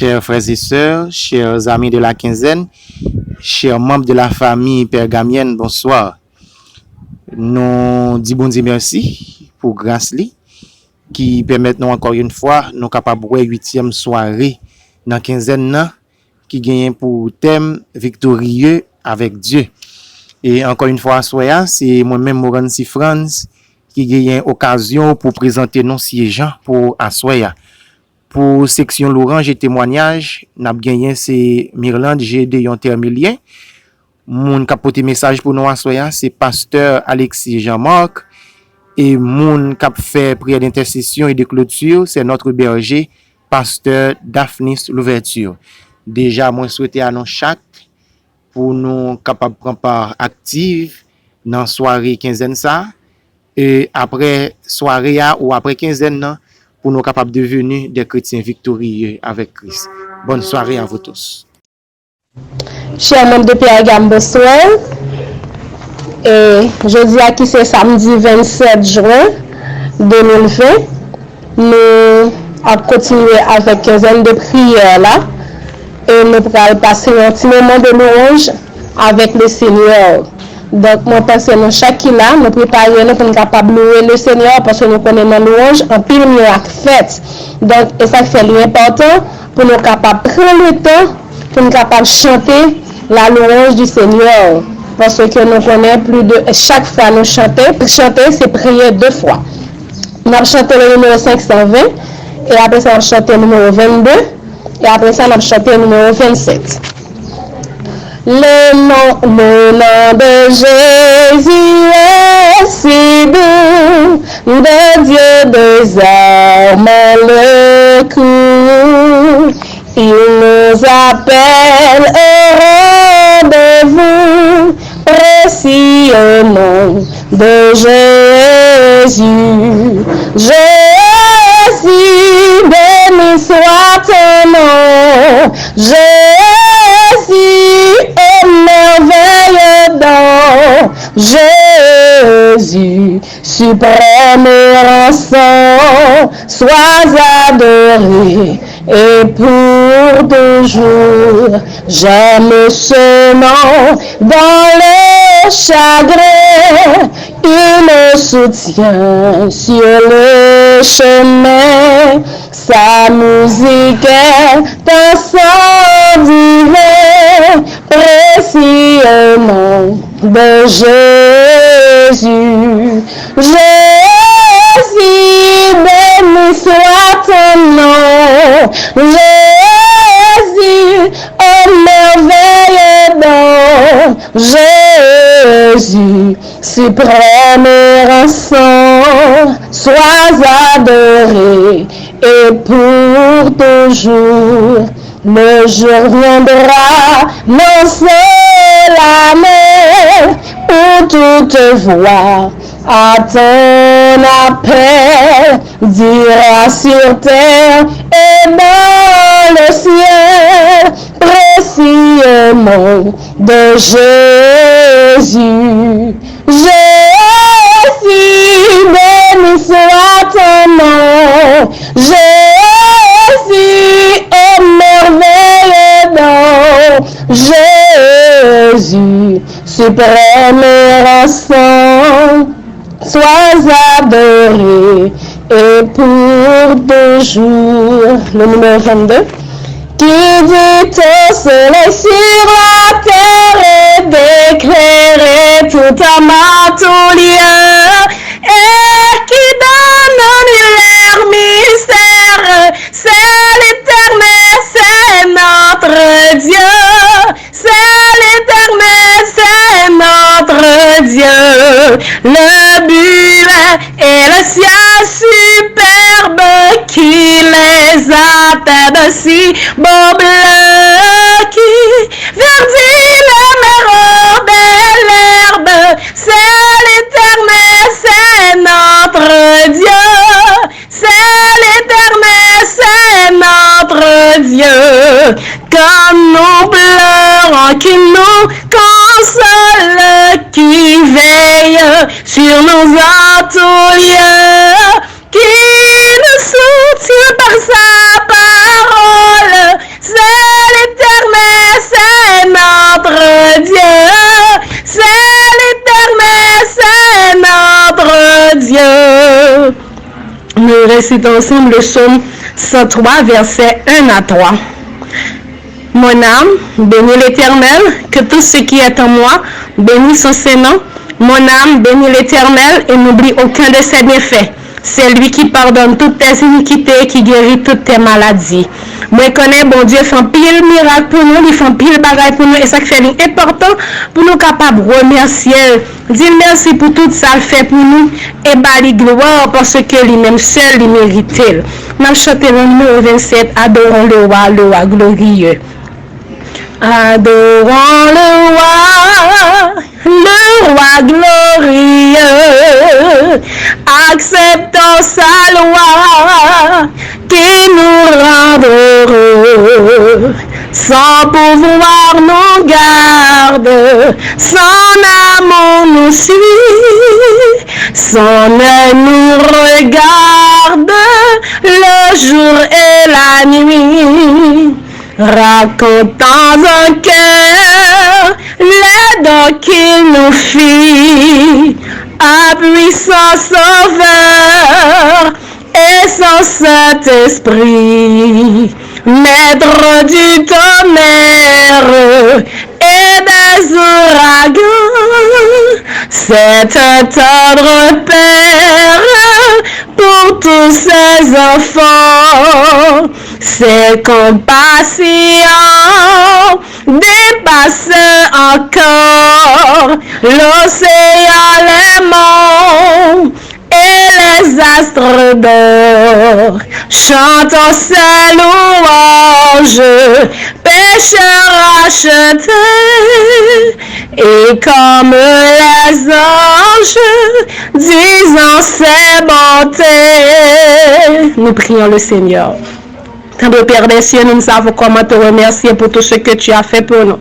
chers frères et sœurs, chers amis de la quinzaine, chers membres de la famille pergamienne, bonsoir. Nous disons bon Dieu merci pour grâce qui permet nous encore une fois nous capables de 8e soirée dans la quinzaine qui gagne pour thème victorieux avec Dieu. Et encore une fois, c'est moi-même Moransi France qui gagne occasion pour présenter nos siégeants pour Assoya. Pour section l'orange et témoignage, n'a gagné c'est Mirland GD Termilien. Mon capoté message pour nous Assoya, c'est pasteur Alexis Jean-Marc et mon cap fait prière d'intercession et de clôture, c'est notre berger pasteur Daphnis Louverture. Déjà moi souhaiter à nous chaque pour nous capable prendre part active dans soirée quinzaine ça et après soirée ou après quinzaine pour nous capables de devenir des chrétiens victorieux avec Christ. Bonne soirée à vous tous. Chers membres de Pergame, bonsoir. Et je dis à qui c'est samedi 27 juin 2020. Nous allons continuer avec quinzaine de prières là. Et nous allons passer un petit moment de louange avec le Seigneur. Donc, moi, personnellement, chacun là, nous préparons pour nous capables de louer le Seigneur parce que nous connaissons la louange en pile miracle fait. Donc, et ça fait l'important pour nous capables de prendre le temps pour nous capables de chanter la louange du Seigneur. Parce que nous connaissons plus de chaque fois nous chanter, c'est prier 2 fois. Nous avons chanté le numéro 520 et après ça, on a chanté le numéro 22 et après ça, on a chanté le numéro 27. Le nom de Jésus est si doux, de Dieu désarme le cou. Il nous appelle au rendez-vous, précieux nom de Jésus. Jésus, béni soit ton nom. Jésus, merveilleux don. Jésus, suprême rançon, sois adoré et pour toujours. J'aime ce nom dans le chagrin, il me soutient sur le chemin. Sa musique est un son divin, précieux nom de Jésus. Jésus, béni soit ton nom. Jésus, oh merveilleux don. Jésus, suprême rançon, sois adoré et pour toujours. Le jour viendra, non c'est la mer, où toute voix à ton appel dira sur terre et dans le ciel, précieux nom de Jésus. Jésus, béni soit ton nom. Jésus est merveilleux don. Jésus, suprême rançon, sois adoré et pour toujours. Le numéro 22. Qui dit au soleil sur la terre et d'éclairer tout amas, tout lieu, et qui donne en leur mystère, c'est l'Éternel, c'est notre Dieu, c'est l'Éternel, c'est notre Dieu. Le but et le ciel superbe qui les attendent si beau bleu qui verdit la mer de l'herbe. C'est l'Éternel, c'est notre Dieu. C'est l'Éternel, c'est notre Dieu. Quand nous pleurons, qui nous console, qui veille sur nous en tout lieu, qui nous soutient par sa parole. réciter ensemble le psaume 103, versets 1 à 3. Mon âme, bénis l'Éternel, que tout ce qui est en moi, bénis son Saint-Nom. Mon âme, bénis l'Éternel et n'oublie aucun de ses bienfaits. C'est lui qui pardonne toutes tes iniquités, qui guérit toutes tes maladies. Moi, je connais, bon Dieu, fait un pile miracle pour nous, il fait un pile bagaille pour nous, et ça fait important pour nous capables de remercier. Dire merci pour tout ça qu'il fait pour nous, et bali gloire, parce que lui-même seul, il mérite. Nous chantons le numéro 27, adorons le roi glorieux. Adorons le roi glorieux, acceptons sa loi qui nous rend heureux. Son pouvoir nous garde, son amour nous suit, son œil nous regarde le jour et la nuit. Racontant un cœur les dons qu'il nous fit, à puissant sauveur et son Saint-Esprit, maître du tonnerre et des ouragans, c'est un tendre Père pour tous ses enfants. C'est compassion dépasse encore l'océan, les monts et les astres d'or. Chantons ses louanges, pécheurs rachetés, et comme les anges, disant ses bontés. Nous prions le Seigneur. Tendre Père des cieux, nous ne savons comment te remercier pour tout ce que tu as fait pour nous.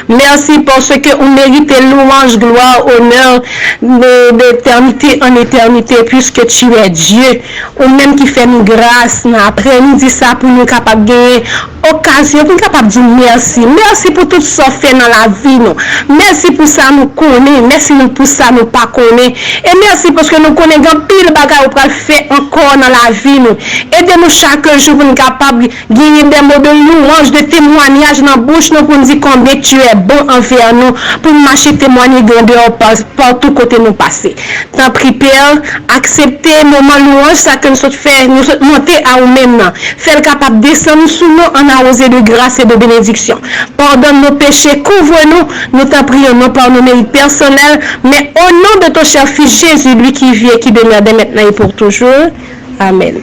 Merci parce que on mérite louange, gloire, honneur d'éternité en éternité, puisque tu es Dieu. Ou même qui fait nous grâce, après nous dit ça pour nous capables de gagner occasion, pour nous capables de dire merci. Merci pour tout ce qu'on fait dans la vie. Nous. Merci pour ça nous connaît. Merci pour ça nous pas connaît. Et merci parce que nous connaissons pile bagaille pour le faire encore dans la vie. Nous. Aidez-nous chaque jour pour nous capables gagner des mots de louange, de témoignage dans la bouche pour nous dire combien tu es bon envers nous, pour nous marcher témoigner grandeur partout côté nous passer. Tant pis Père, acceptez moment louange, ça que nous sommes fait, nous sommes monter à nous-mêmes, faire capable de descendre sous nous en arroser de grâce et de bénédiction. Pardonne nos péchés, couvre-nous, nous t'en prions non par nos mérites personnels, mais au nom de ton cher Fils Jésus, lui qui vit et qui demeure dès maintenant et pour toujours. Amen.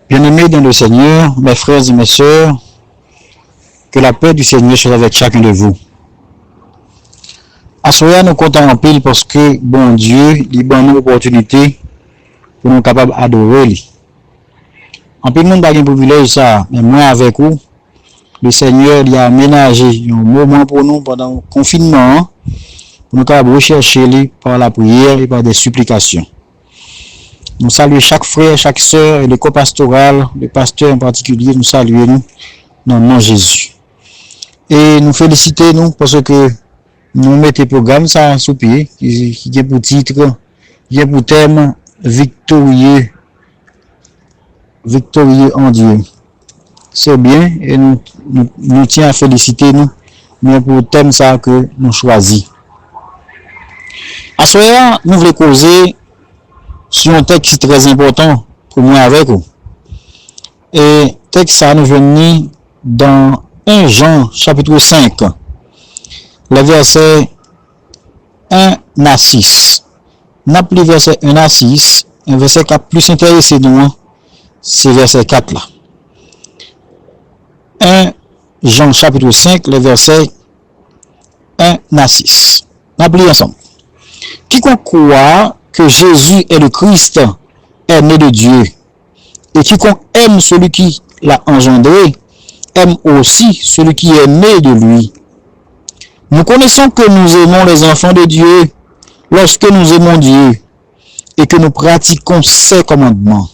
Bien-aimés dans le Seigneur, mes frères et mes sœurs, que la paix du Seigneur soit avec chacun de vous. À soir, nous comptons en pile parce que, bon Dieu, il donne nous opportunité pour nous capables d'adorer lui. En pile, nous avons un privilège ça, mais moi avec vous, le Seigneur il a aménagé un moment pour nous pendant le confinement, pour nous capables rechercher lui par la prière et par des supplications. Nous saluons chaque frère, chaque sœur et le co-pastoral, le pasteur en particulier, nous saluons nous dans le nom de Jésus. Et nous félicitons nous parce que nous mettons le programme ça sous pied, qui est pour titre, qui est pour thème victorieux en Dieu. C'est bien et nous tiens à féliciter nous, mais pour le thème ça que nous choisissons. À ce moment, nous voulons causer sur un texte très important pour moi avec vous. Et texte ça nous venons dans 1 Jean chapitre 5, les versets 1 à 6. N'a plus verset 1 à 6, un verset qui a plus intéressé nous, c'est verset 4 là. 1 Jean chapitre 5, les versets 1 à 6. N'a plus ensemble. Quiconque croit que Jésus est le Christ est né de Dieu. Et quiconque aime celui qui l'a engendré, aime aussi celui qui est né de lui. Nous connaissons que nous aimons les enfants de Dieu lorsque nous aimons Dieu et que nous pratiquons ses commandements.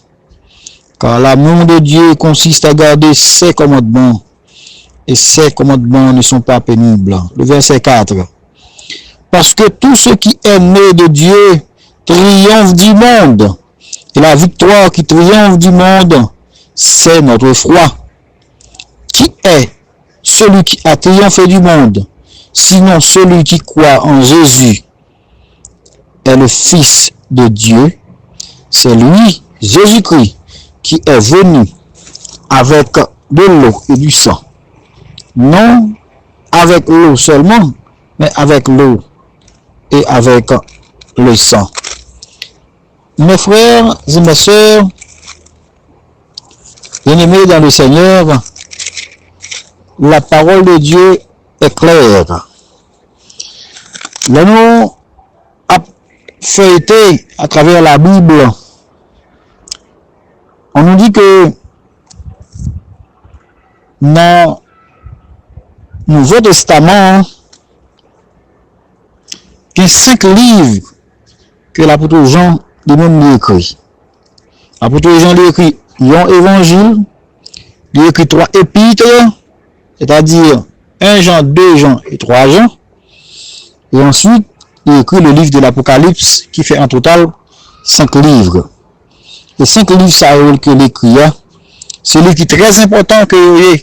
Car l'amour de Dieu consiste à garder ses commandements, et ses commandements ne sont pas pénibles. Le verset 4. Parce que tout ce qui est né de Dieu triomphe du monde, et la victoire qui triomphe du monde, c'est notre foi. Qui est celui qui a triomphé du monde, sinon celui qui croit en Jésus est le Fils de Dieu? C'est lui, Jésus-Christ, qui est venu avec de l'eau et du sang. Non avec l'eau seulement, mais avec l'eau et avec le sang. Mes frères et mes sœurs, bien-aimés dans le Seigneur, la parole de Dieu est claire. Là, nous avons feuilleté à travers la Bible. On nous dit que dans le Nouveau Testament, il y a 5 livres que l'apôtre Jean lui-même écrit. L'apôtre Jean lui écrit un évangile, il écrit 3 épîtres, c'est-à-dire 1 Jean, 2 Jean et 3 Jean. Et ensuite, il écrit le livre de l'Apocalypse qui fait en total 5 livres. Les 5 livres, ça que l'écrit, c'est lui qui est très important que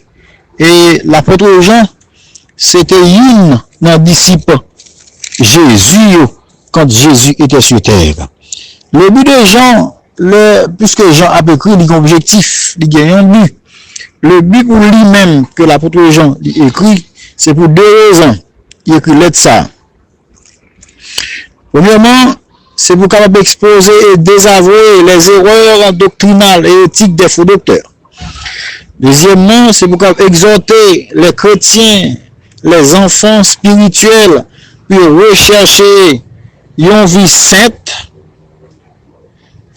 et l'apôtre Jean, c'était une d'un disciple Jésus quand Jésus était sur terre. Le but de Jean, puisque Jean a écrit, il a un objectif, il a un but. Le but pour lui-même que l'apôtre Jean écrit, c'est pour 2 raisons. Il écrit lettre ça. Premièrement, c'est pour capable exposer et désavouer les erreurs doctrinales et éthiques des faux docteurs. Deuxièmement, c'est pour capable exhorter les chrétiens, les enfants spirituels, pour rechercher une vie sainte,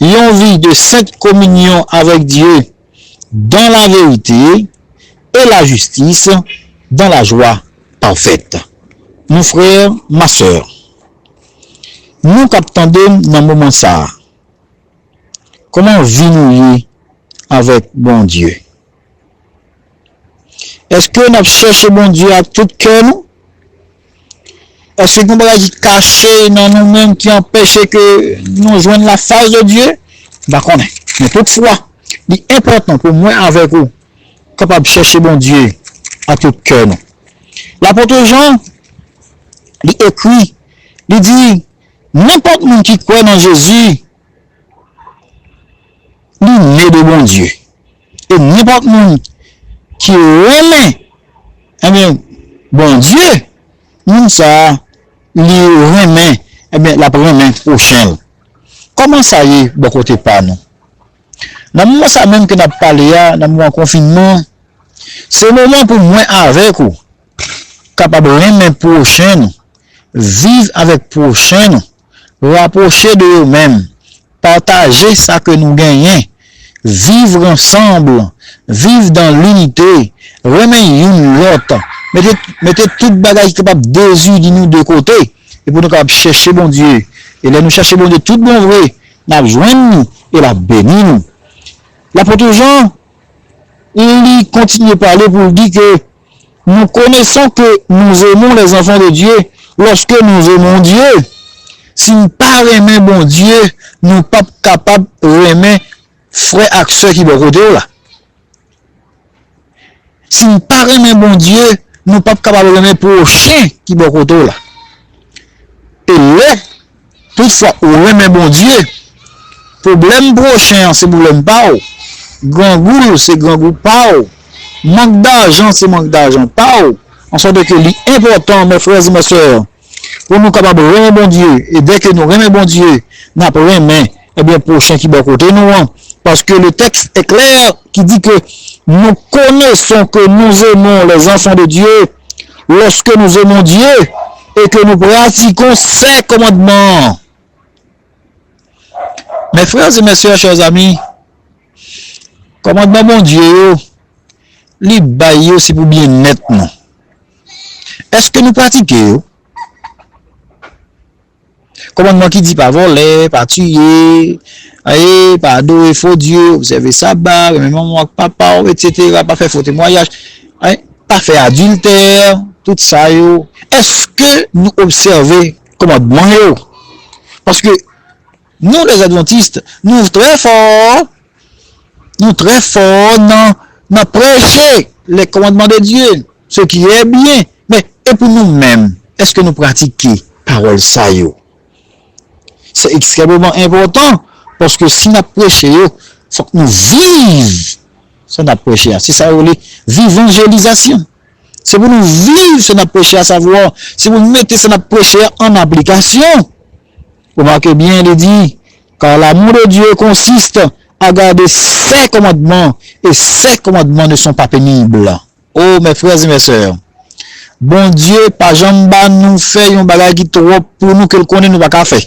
une vie de sainte communion avec Dieu dans la vérité et la justice, dans la joie parfaite. Mon frère, ma soeur, nous qu'attendons dans le moment ça. Comment vivre avec bon Dieu? Est-ce que nous cherchons bon Dieu à tout cœur nous? Est-ce que nous avons caché dans nous-mêmes qui empêche que nous joignons la face de Dieu? D'accord. Mais toutefois, il est important pour moi avec vous, capable de chercher bon Dieu à tout cœur nous. L'apôtre Jean, il écrit, il dit, n'importe qui croit dans Jésus, il est né de bon Dieu. Et n'importe qui remet, eh bien, bon Dieu, nous ça, il remet, eh bien, la remet prochaine. Comment ça y est, de côté pas nous? Dans le moment ça même que nous avons parlé, dans le moment confinement, c'est le moment pour moi avec vous, capable de remettre prochaine, vivre avec prochaine, rapprocher de eux-mêmes, partager ça que nous gagnons, vivre ensemble, vivre dans l'unité, remettre une l'autre, mettez toute bagage capable de désunir nous de côté, et pour nous capable chercher bon Dieu. Et là nous chercher bon Dieu tout bon vrai, nous joindre et la bénir nous. L'apôtre Jean, il continue à parler pour dire que nous connaissons que nous aimons les enfants de Dieu lorsque nous aimons Dieu. Si nous ne pas aimer bon Dieu, nous ne sommes pas capables d'aimer frères et sœurs qui sont côté là. Si nous ne pas aimer bon Dieu, nous ne sommes pas capables d'aimer prochain qui sont côté là. Et là, toutefois, on aime bon Dieu. Problème prochain, c'est problème pas. Grand goût, c'est grand goût pas. Manque d'argent, c'est manque d'argent pas. En sorte que l'important, mes frères et mes sœurs, pour nous capables de aimer bon Dieu, et dès que nous aimons bon Dieu, nous avons aimé, eh bien, prochain qui va côté nous. Parce que le texte est clair qui dit que nous connaissons que nous aimons les enfants de Dieu lorsque nous aimons Dieu et que nous pratiquons ses commandements. Mes frères et mes sœurs, chers amis, Commandement bon Dieu, li bail c'est pour bien net non. Est-ce que nous pratiquons? Commandement qui dit pas voler, pas tuer, pas adorer faux Dieu, observer sabbat, même maman, papa, etc., pas faire faux témoignage, pas faire adultère, tout ça yo. Est-ce que nous observons commandement yo? Parce que nous les adventistes, nous très forts dans prêcher les commandements de Dieu, ce qui est bien. Mais et pour nous-mêmes, est-ce que nous pratiquons parole ça yo? C'est extrêmement important parce que si nous prêchons, il faut que nous vivions ce qu'on a prêché. C'est ça, l'évangélisation. C'est pour nous vivre ce qu'on a prêché, à savoir, c'est pour nous mettre ce qu'on a prêché en application. Remarquez bien, il dit, car l'amour de Dieu consiste à garder ses commandements, et ses commandements ne sont pas pénibles. Oh, mes frères et mes sœurs, bon Dieu, pas jamais nous fait un bagage qui trop pour nous que le connaît nous pas qu'à faire.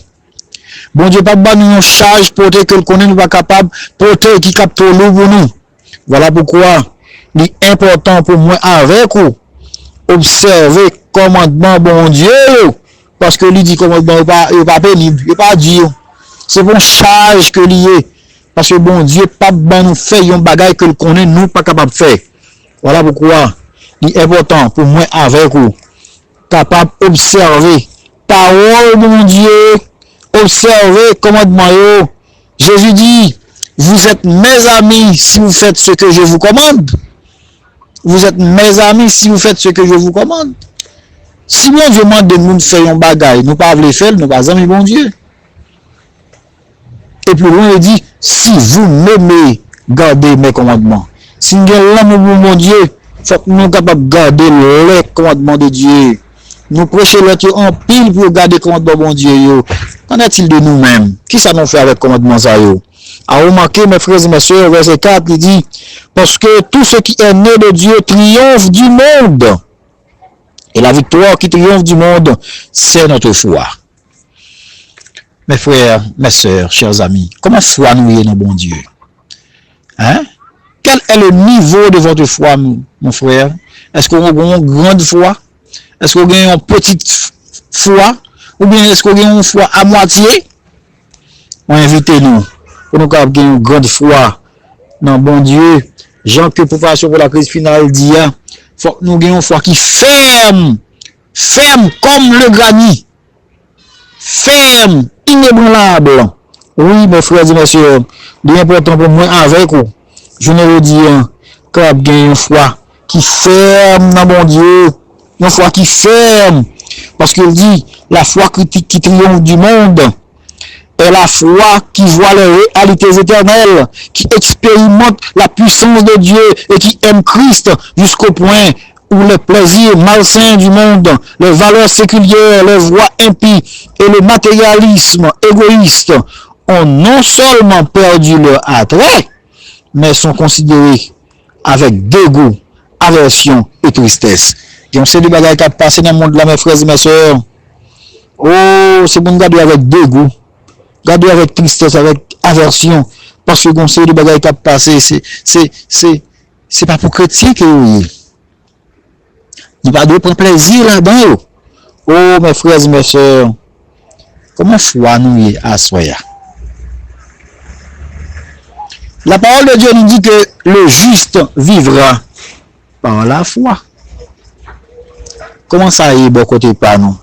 Bon Dieu, pas nous une charge porter que le connaît nous pas capable porter qui capte lourd pour nous. Voilà pourquoi il est important pour moi avec vous observer commandement bon Dieu parce que lui dit commandement il pas pénible, il pas dur. C'est bon charge que lié parce que bon Dieu pas nous fait un bagage que le connaît nous pas capable faire. Voilà pourquoi il est important pour moi avec vous capable observer parole bon Dieu. Observez commandement yo. Jésus dit, vous êtes mes amis si vous faites ce que je vous commande. Vous êtes mes amis si vous faites ce que je vous commande. Si bon Dieu demande de nous faire un bagage, nous pas voulons faire, nous pas amis bon Dieu. Et plus loin il dit, si vous m'aimez, gardez mes commandements. Si nous avons l'amour pour mon Dieu, faut que nous sommes capables de garder les commandements de Dieu. Nous prêchons l'autre en pile pour garder commandement bon Dieu. Qu'en est-il de nous-mêmes? Qui ça nous fait avec commandement ça yo? À remarquer, mes frères et mes sœurs, verset 4, il dit, parce que tout ce qui est né de Dieu triomphe du monde. Et la victoire qui triomphe du monde, c'est notre foi. Mes frères, mes sœurs, chers amis, comment foi nous est dans bon Dieu? Hein? Quel est le niveau de votre foi, mon frère? Est-ce qu'on a une grande foi? Est-ce qu'on a une petite foi? Ou bien est-ce qu'on a une foi à moitié? On invite nous pour nous avoir une grande foi dans bon Dieu. Jean que préparation pour la crise finale dit, faut que nous ayons une foi qui ferme comme le granit, ferme, inébranlable. Oui, mes frères et mes sœurs, l'important pour moi avec vous, je ne le dis pas, qu'il y a une foi qui ferme dans bon Dieu, une foi qui ferme, parce qu'il dit, la foi qui triomphe du monde est la foi qui voit les réalités éternelles, qui expérimente la puissance de Dieu et qui aime Christ jusqu'au point où les plaisirs malsains du monde, les valeurs séculières, les voies impies et le matérialisme égoïste ont non seulement perdu leur attrait, mais sont considérés avec dégoût, aversion et tristesse. Et on sait des bagages qui passent dans le monde là, mes frères et mes sœurs. Oh, c'est bon de garder avec dégoût, garder avec tristesse, avec aversion. Parce que on sait des bagages qui passent, c'est pas pour chrétiens que vous y. Il va de prendre plaisir là-dedans. Oh, mes frères et mes sœurs, comment foi nous y à soi? La parole de Dieu nous dit que le juste vivra par la foi. Comment ça y est, bon côté par nous?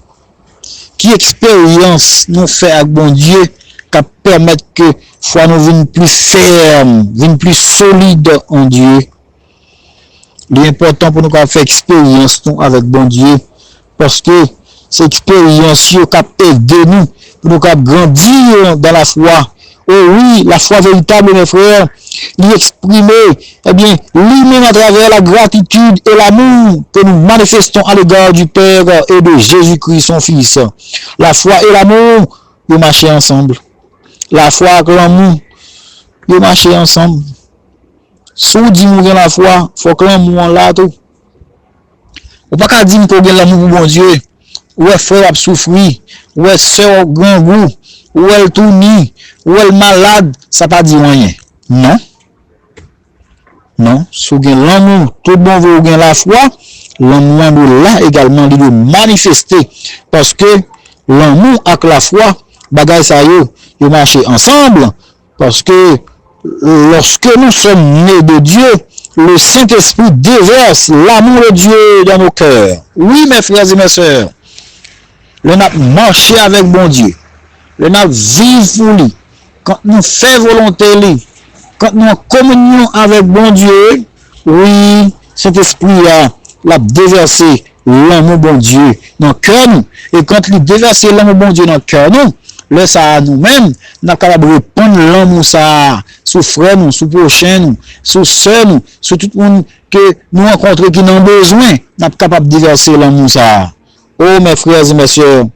Qui expérience nous fait avec bon Dieu qui permet que foi nous vienne plus ferme, vienne plus solide en Dieu? L'important pour nous faire expérience avec bon Dieu, parce que cette expérience qui aide nous pour nous grandir dans la foi. Oh oui, la foi véritable, mes frères, l'exprimer, eh bien, lui-même à travers la gratitude et l'amour que nous manifestons à l'égard du Père et de Jésus-Christ, son Fils. La foi et l'amour, ils marchent ensemble. La foi et l'amour, ils marchent ensemble. Si on dit que la foi, il faut que l'amour là tout. On ne peut pas dire qu'on a l'amour pour bon Dieu. Ouais, frère a souffri. Ouais, soeur grand goût. Ouais, tout ni. Ou elle malade, ça pas dit rien. Non. Non, sou gen l'amour, tout bon vous gen la foi, l'amour là également il est manifesté parce que l'amour avec la foi, bagay sa yo marché ensemble parce que lorsque nous sommes nés de Dieu, le Saint-Esprit déverse l'amour de Dieu dans nos cœurs. Oui, mes frères et mes sœurs, le n'a marché avec bon Dieu, le n'a vivre pour lui, quand nous faisons volonté lui, quand nous en communion avec bon Dieu, oui, cet esprit l'a déversé l'amour bon Dieu dans le cœur nous. Et quand il déverse l'amour bon Dieu dans le cœur nous, là ça nous-mêmes, nous sommes capables de répondre l'amour ça sur frère nous, sur prochain nous, sur soeur nous, sur tout le monde que nous rencontrons qui n'ont besoin, nous sommes capables de déverser l'amour ça. Oh mes frères et mes sœurs,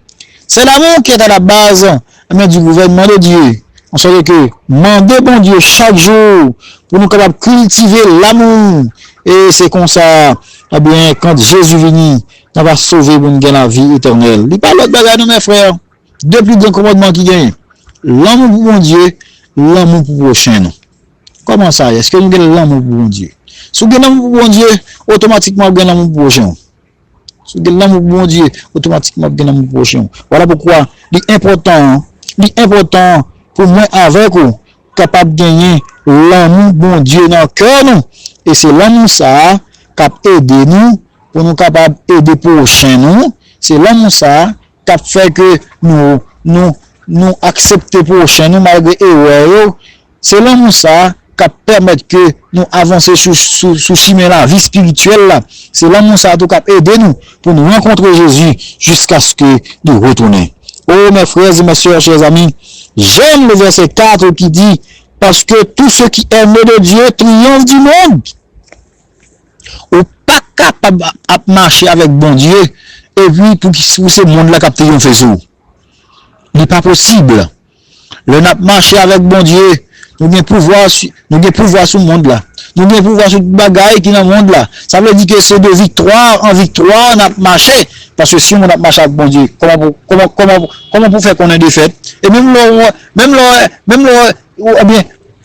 c'est l'amour qui est à la base du gouvernement de Dieu. On sait que demander bon Dieu chaque jour pour nous capables de cultiver l'amour. Et c'est comme ça, eh bien, quand Jésus vient, on va sauver pour nous gagner la vie éternelle. Il parle de bagarre, mes frères. Deux plus grands commandements qui gagnent. L'amour pour bon Dieu, l'amour pour prochain. Comment ça? Est-ce que nous gagnons l'amour pour bon Dieu? Si nous gagnons l'amour pour bon Dieu, automatiquement, nous gagnons l'amour pour prochain. Si nous gagnons l'amour pour bon Dieu, automatiquement, nous gagnons l'amour pour prochain. Voilà pourquoi il est important pour moi avec vous, capable de gagner l'amour bon Dieu dans le cœur nous. Et c'est l'amour ça qui a aidé nous pour nous capables d'aider prochain nous. C'est l'amour ça qui a fait que nous accepter prochain nous malgré erreur. C'est l'amour ça qui a permis que nous avancer sous chemin la vie spirituelle là. C'est l'amour ça qui a aidé nous pour nous rencontrer Jésus jusqu'à ce que nous retournions. Oh mes frères et mes sœurs, chers amis, j'aime le verset 4 qui dit « Parce que tous ceux qui aiment de Dieu triomphent du monde. » Ou pas capable de marcher avec bon Dieu, et puis pour ce monde-là qui triomphe sur. Il n'est pas possible. Le n'a marcher avec bon Dieu, nous avons pouvoir sur le monde-là. Nous avons pouvoir sur le bagaille qui est dans le monde-là. Ça veut dire que c'est de victoire en victoire, on a marché. Parce que si on a marché avec bon Dieu, comment pour faire qu'on ait défaite? Et même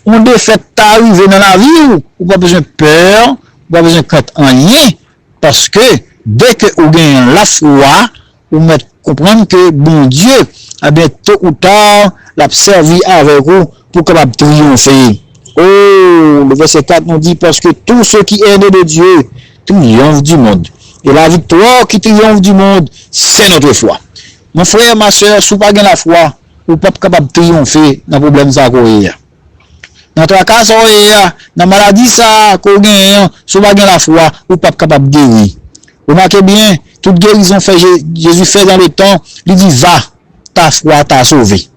on défaite arrive dans la vie, ou pas besoin de peur, ou pas besoin de crainte en rien, parce que dès que vous gagnez la foi, vous comprenez que bon Dieu, eh bien, tôt ou tard, l'a servi avec vous pour capable triompher. Oh, le verset 4 nous dit, parce que tous ceux qui aiment de Dieu triomphent du monde. Et la victoire qui triomphe du monde, c'est notre foi. Mon frère, ma soeur, si vous n'avez pas la foi, vous n'êtes pas capable de triompher dans le problème ça qu'on a. Dans le cas, dans la maladie, ça qu'on a, si vous n'avez pas la foi, vous n'êtes pas capable de guérir. Remarquez bien, toute guérison fait Jésus fait dans le temps, il dit, va, ta foi t'a sauvé.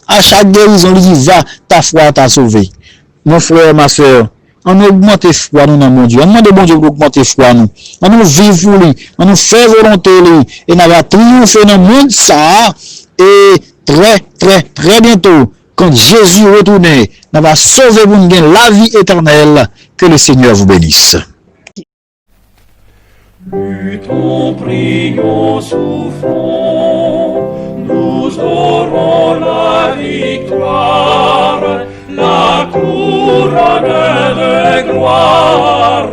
À chaque guérison, il dit, va, ta foi t'a sauvé. Mon frère, ma soeur, on augmente la foi nous dans mon Dieu. On demande bon Dieu d'augmenter la foi nous. On nous vivre pour lui. On nous fait volonté lui. Et on va triompher dans le monde ça. Et très bientôt, quand Jésus retourne, on va sauver pour nous la vie éternelle. Que le Seigneur vous bénisse. Luttons, prions, souffrons, nous aurons la victoire, la couronne de gloire,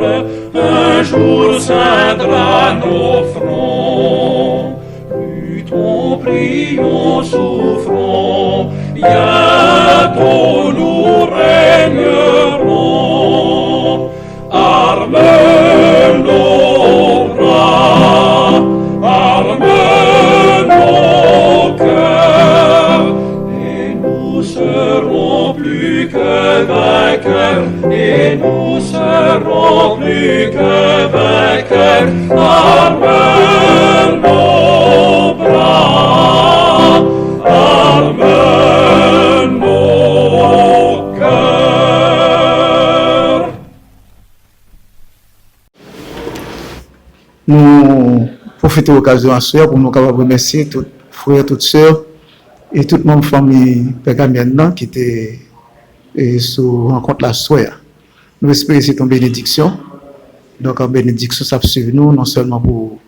un jour ceindra nos fronts. Luttons, prions, souffrons, bientôt nous régnerons. Arme nos bras, arme nos cœurs, et nous serons plus que vainqueurs, et nous serons plus que vainqueurs. Arme nos bras, arme nos cœurs. Nous profitons de l'occasion à soeur pour nous capables remercier tous frères, toutes sœurs et toute mon famille pergamienne qui était sur rencontre la soeur. Nous espérons que c'est une bénédiction. Donc en bénédiction, ça suit nous non seulement pour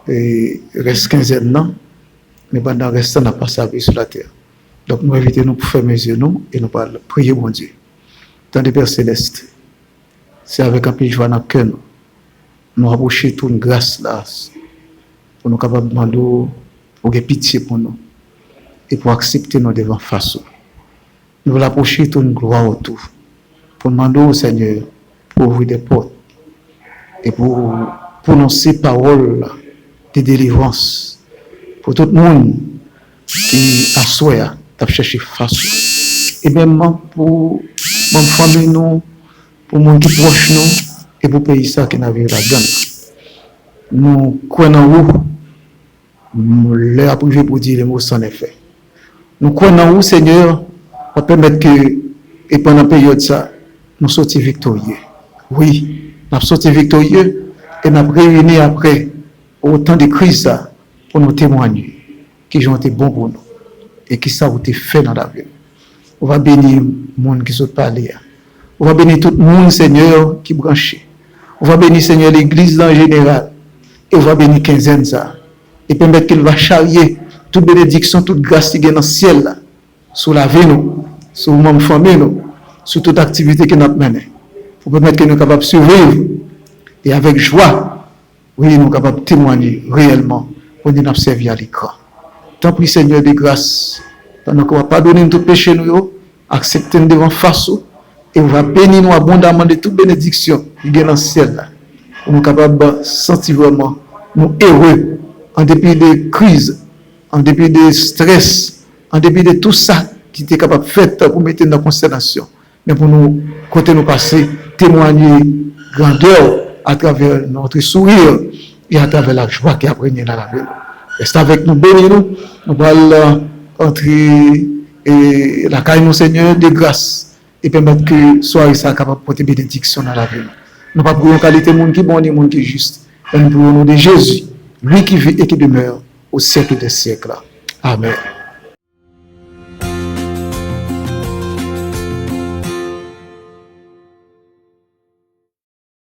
rester 15 ans, mais pendant le reste, on n'a pas sa vie sur la terre. Donc nous invitons nous pour fermer les yeux nous et nous prier bon Dieu. Dans les Pères célestes, c'est avec un peu de joie dans le cœur, nous rapprocher toute une grâce là, pour nous capables de demander pour avoir pitié pour nous et pour accepter nos devants face. Nous voulons approcher toute une gloire autour, pour demander au Seigneur pour ouvrir des portes et pour prononcer paroles de délivrance pour tout le monde qui a souhait de chercher face. Et même pour mon famille, nous, pour mon qui proche nous, et pour pays ça qui n'a vu la donne. Nous croyons où l'heure privé pour dire les mots sans effet. Nous croyons où, Seigneur, va permettre que, et pendant la période ça, nous sortions victorieux. Oui, nous sortions victorieux et nous avons réuni après autant de crises pour nous témoigner qui ont été bons pour nous et qui ça a été fait dans la vie. On va bénir le monde qui se parle. On va bénir tout le monde, Seigneur, qui branche. On va bénir, Seigneur, l'Église en général. Et on va bénir quinzaine ça. Et permettre qu'il va charrier toute bénédiction, toute grâce qui est dans le ciel, là, sur la vie, nous, sur notre famille, nous, sur toute activité que nous menons. Pour permettre que nous sommes capables de survivre. Et avec joie, oui, nous sommes capables de témoigner réellement pour nous servir à l'écran. Tant pis, Seigneur, de grâce. Pendant qu'on va pardonner tout péché, nous, accepter nous devant face. Et on va bénir nous abondamment de toute bénédiction qui est dans le ciel. Là. Pour nous capables de sentir vraiment nous heureux en dépit des crises, en dépit des stress, en dépit de tout ça qui était capable de faire pour mettre dans la consternation. Mais pour nous, côté nous passer, témoigner grandeur à travers notre sourire et à travers la joie qui a régné dans la vie. Restez avec nous, bénis-nous. Nous allons entrer et la caille, nos Seigneur, de grâce. Et permettre que soit ça capable de porter bénédiction dans la vie. Nous ne pas pour une qualité de monde qui est bon et monde qui est juste. Mais nous pour nous de Jésus, lui qui vit et qui demeure au siècle des siècles. Amen.